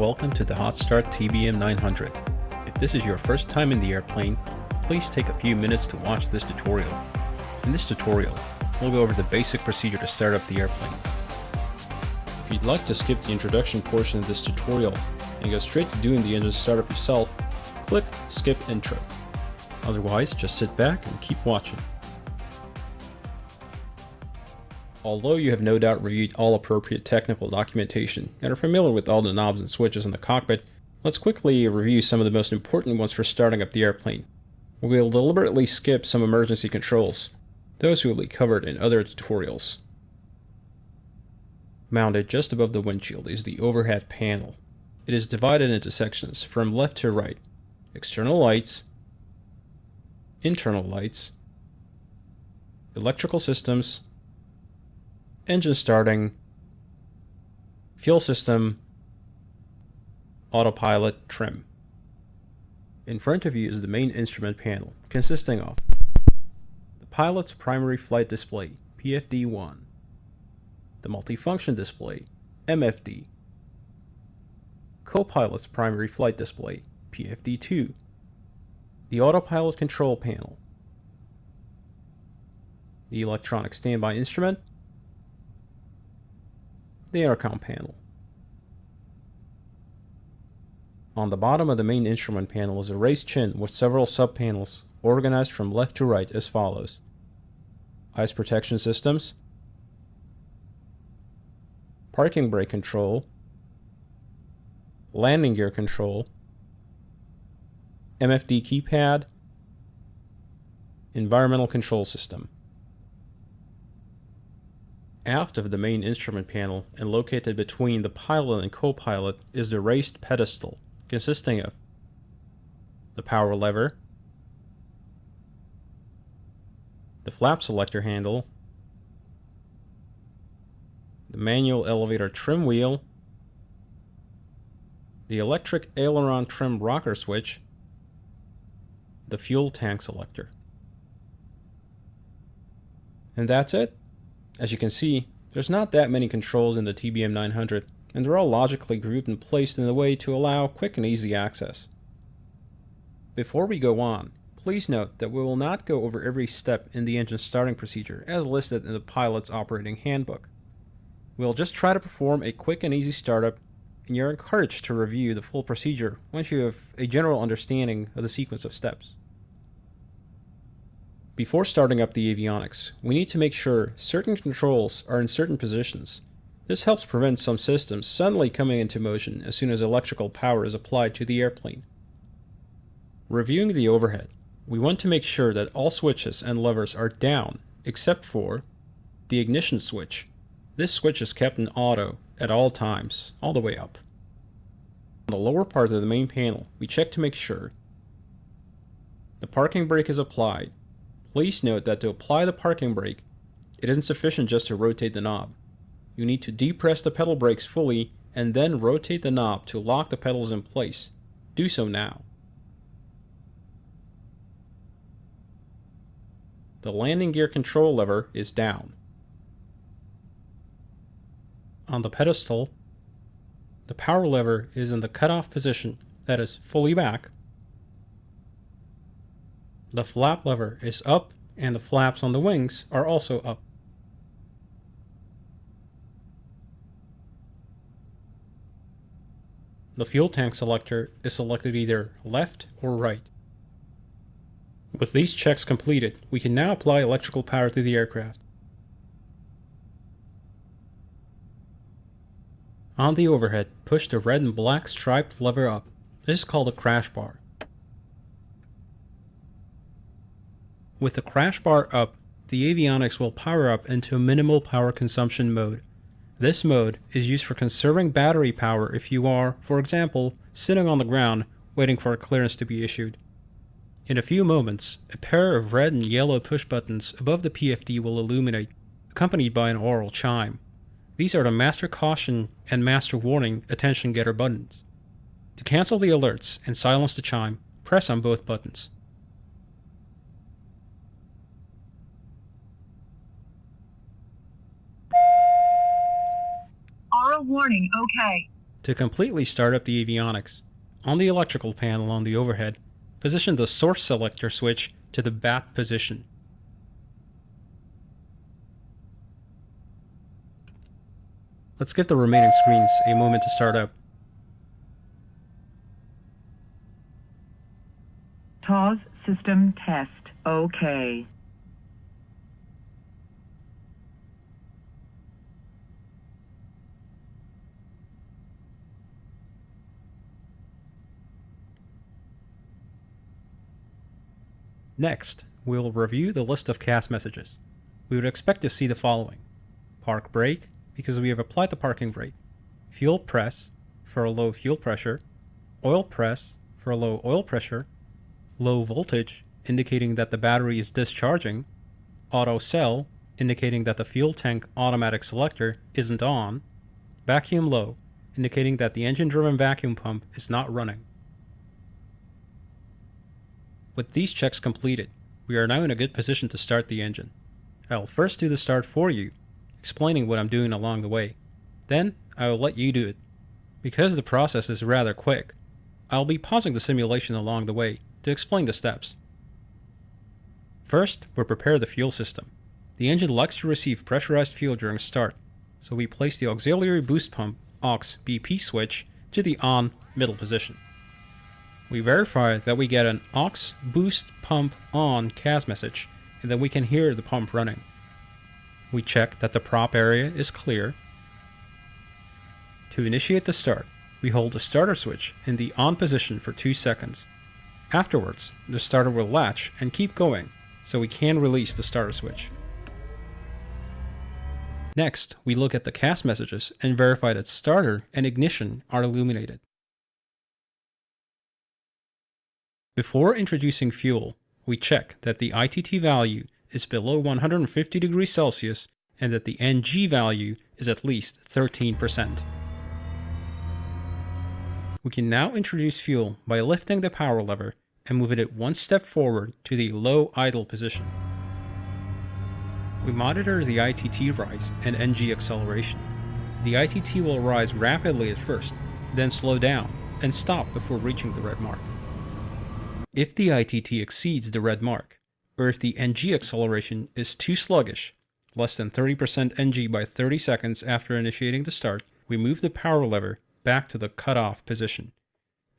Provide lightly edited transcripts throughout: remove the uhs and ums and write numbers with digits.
welcome to the Hot Start TBM 900. If this is your first time in the airplane, please take a few minutes to watch this tutorial. In this tutorial, we'll go over the basic procedure to start up the airplane. If you'd like to skip the introduction portion of this tutorial and go straight to doing the engine startup yourself, click Skip Intro. Otherwise, just sit back and keep watching. Although you have no doubt reviewed all appropriate technical documentation and are familiar with all the knobs and switches in the cockpit, let's quickly review some of the most important ones for starting up the airplane. We will deliberately skip some emergency controls. Those will be covered in other tutorials. Mounted just above the windshield is the overhead panel. It is divided into sections from left to right: external lights, internal lights, electrical systems, engine starting, fuel system, autopilot, trim. In front of you is the main instrument panel, consisting of the pilot's primary flight display, PFD-1, the multifunction display, MFD, co-pilot's primary flight display, PFD-2, the autopilot control panel, the electronic standby instrument, the intercom panel. On the bottom of the main instrument panel is a raised chin with several sub-panels organized from left to right as follows: ice protection systems, parking brake control, landing gear control, MFD keypad, environmental control system. Aft of the main instrument panel and located between the pilot and co-pilot is the raised pedestal, consisting of the power lever, the flap selector handle, the manual elevator trim wheel, the electric aileron trim rocker switch, the fuel tank selector. And that's it. As you can see, there's not that many controls in the TBM 900, and they're all logically grouped and placed in a way to allow quick and easy access. Before we go on, please note that we will not go over every step in the engine starting procedure as listed in the pilot's operating handbook. We'll just try to perform a quick and easy startup, and you're encouraged to review the full procedure once you have a general understanding of the sequence of steps. Before starting up the avionics, we need to make sure certain controls are in certain positions. This helps prevent some systems suddenly coming into motion as soon as electrical power is applied to the airplane. Reviewing the overhead, we want to make sure that all switches and levers are down except for the ignition switch. This switch is kept in auto at all times, all the way up. On the lower part of the main panel, we check to make sure the parking brake is applied. Please note that to apply the parking brake, it isn't sufficient just to rotate the knob. You need to depress the pedal brakes fully and then rotate the knob to lock the pedals in place. Do so now. The landing gear control lever is down. On the pedestal, the power lever is in the cutoff position, that is, fully back. The flap lever is up, and the flaps on the wings are also up. The fuel tank selector is selected either left or right. With these checks completed, we can now apply electrical power to the aircraft. On the overhead, push the red and black striped lever up. This is called a crash bar. With the crash bar up, the avionics will power up into a minimal power consumption mode. This mode is used for conserving battery power if you are, for example, sitting on the ground waiting for a clearance to be issued. In a few moments, a pair of red and yellow push buttons above the PFD will illuminate, accompanied by an aural chime. These are the master caution and master warning attention getter buttons. To cancel the alerts and silence the chime, press on both buttons. Aural warning, okay. To completely start up the avionics, on the electrical panel on the overhead, position the source selector switch to the bat position. Let's give the remaining screens a moment to start up. TAWS system test. OK. Next, we will review the list of CAS messages. We would expect to see the following: park brake, because we have applied the parking brake; fuel press, for a low fuel pressure; oil press, for a low oil pressure; low voltage, indicating that the battery is discharging; auto cell, indicating that the fuel tank automatic selector isn't on; vacuum low, indicating that the engine-driven vacuum pump is not running. With these checks completed, we are now in a good position to start the engine. I will first do the start for you, explaining what I'm doing along the way. Then, I will let you do it. Because the process is rather quick, I will be pausing the simulation along the way to explain the steps. First, we'll prepare the fuel system. The engine likes to receive pressurized fuel during start, so we place the auxiliary boost pump AUX BP switch to the on middle position. We verify that we get an AUX boost pump on CAS message and that we can hear the pump running. We check that the prop area is clear. To initiate the start, we hold the starter switch in the on position for 2 seconds. Afterwards, the starter will latch and keep going, so we can release the starter switch. Next, we look at the CAS messages and verify that starter and ignition are illuminated. Before introducing fuel, we check that the ITT value is below 150 degrees Celsius and that the NG value is at least 13%. We can now introduce fuel by lifting the power lever and moving it one step forward to the low idle position. We monitor the ITT rise and NG acceleration. The ITT will rise rapidly at first, then slow down and stop before reaching the red mark. If the ITT exceeds the red mark, or if the NG acceleration is too sluggish, less than 30% NG by 30 seconds after initiating the start, we move the power lever back to the cutoff position.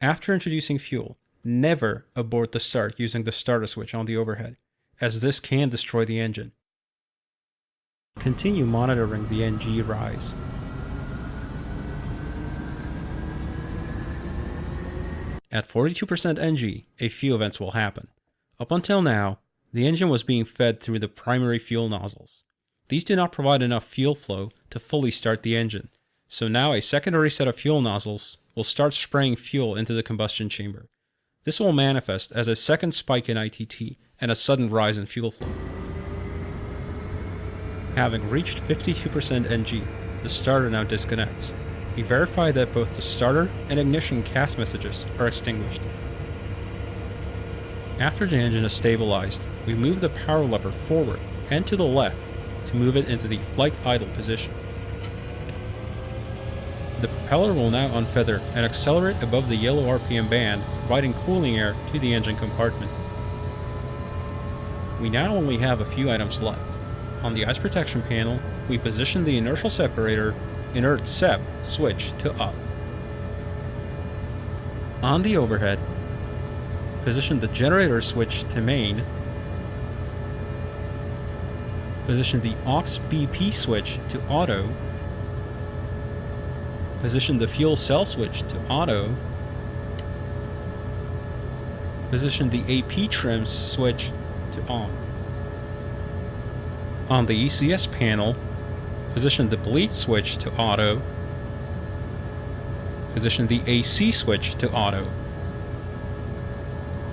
After introducing fuel, never abort the start using the starter switch on the overhead, as this can destroy the engine. Continue monitoring the NG rise. At 42% NG, a few events will happen. Up until now, the engine was being fed through the primary fuel nozzles. These do not provide enough fuel flow to fully start the engine, so now a secondary set of fuel nozzles will start spraying fuel into the combustion chamber. This will manifest as a second spike in ITT and a sudden rise in fuel flow. Having reached 52% NG, the starter now disconnects. We verify that both the starter and ignition CAS messages are extinguished. After the engine is stabilized, we move the power lever forward and to the left to move it into the flight idle position. The propeller will now unfeather and accelerate above the yellow RPM band, providing cooling air to the engine compartment. We now only have a few items left. On the ice protection panel, we position the inertial separator inert SEP switch to up. On the overhead, position the generator switch to main. Position the AUX BP switch to auto. Position the fuel cell switch to auto. Position the AP trims switch to on. On the ECS panel, position the bleed switch to auto. Position the AC switch to auto.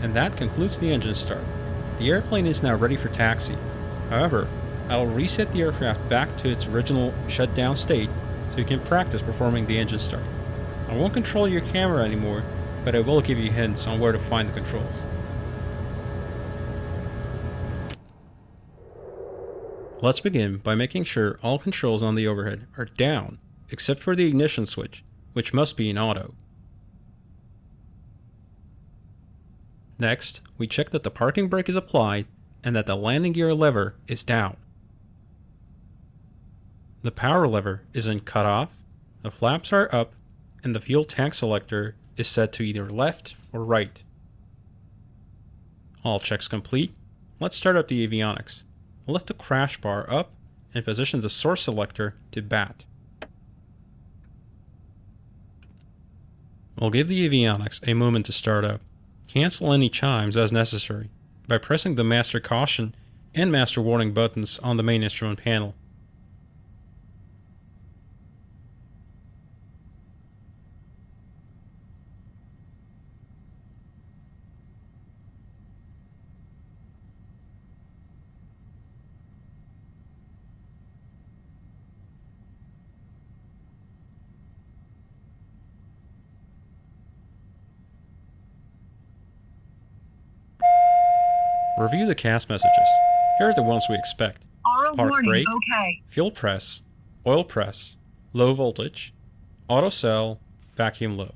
And that concludes the engine start. The airplane is now ready for taxi. However, I will reset the aircraft back to its original shutdown state so you can practice performing the engine start. I won't control your camera anymore, but I will give you hints on where to find the controls. Let's begin by making sure all controls on the overhead are down, except for the ignition switch, which must be in auto. Next, we check that the parking brake is applied and that the landing gear lever is down. The power lever is in cutoff, the flaps are up, and the fuel tank selector is set to either left or right. All checks complete. Let's start up the avionics. Lift the crash bar up and position the source selector to bat. We'll give the avionics a moment to start up. Cancel any chimes as necessary by pressing the master caution and master warning buttons on the main instrument panel. Review the CAS messages. Here are the ones we expect. Auto Park warning, brake, okay. fuel press, oil press, low voltage, auto cell, vacuum low.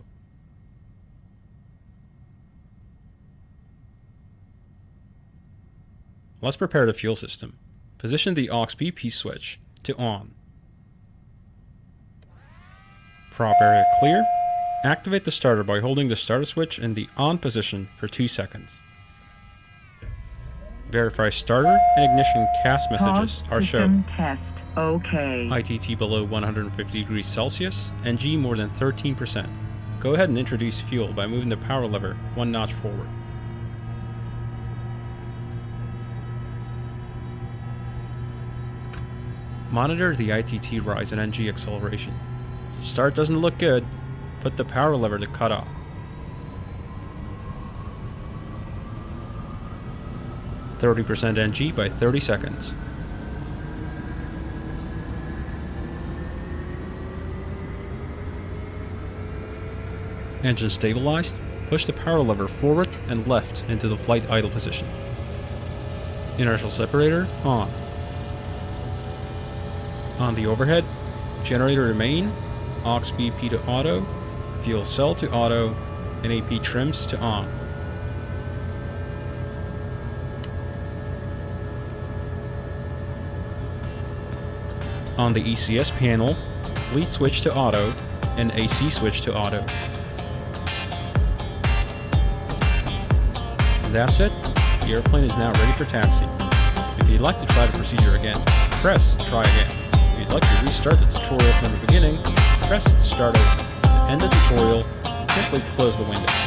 Let's prepare the fuel system. Position the aux BP switch to on. Prop area clear. Activate the starter by holding the starter switch in the on position for 2 seconds. Verify starter and ignition CAS messages are shown. Test, okay. ITT below 150 degrees Celsius and G more than 13%. Go ahead and introduce fuel by moving the power lever 1 notch forward. Monitor the ITT rise and NG acceleration. If the start doesn't look good, put the power lever to cut off. 30% NG by 30 seconds. Engine stabilized. Push the power lever forward and left into the flight idle position. Inertial separator on. On the overhead, generator to main, aux BP to auto, fuel cell to auto, and AP trims to on. On the ECS panel, lead switch to auto and AC switch to auto. And that's it. The airplane is now ready for taxi. If you'd like to try the procedure again, press try again. If you'd like to restart the tutorial from the beginning, press start over. To end the tutorial, simply close the window.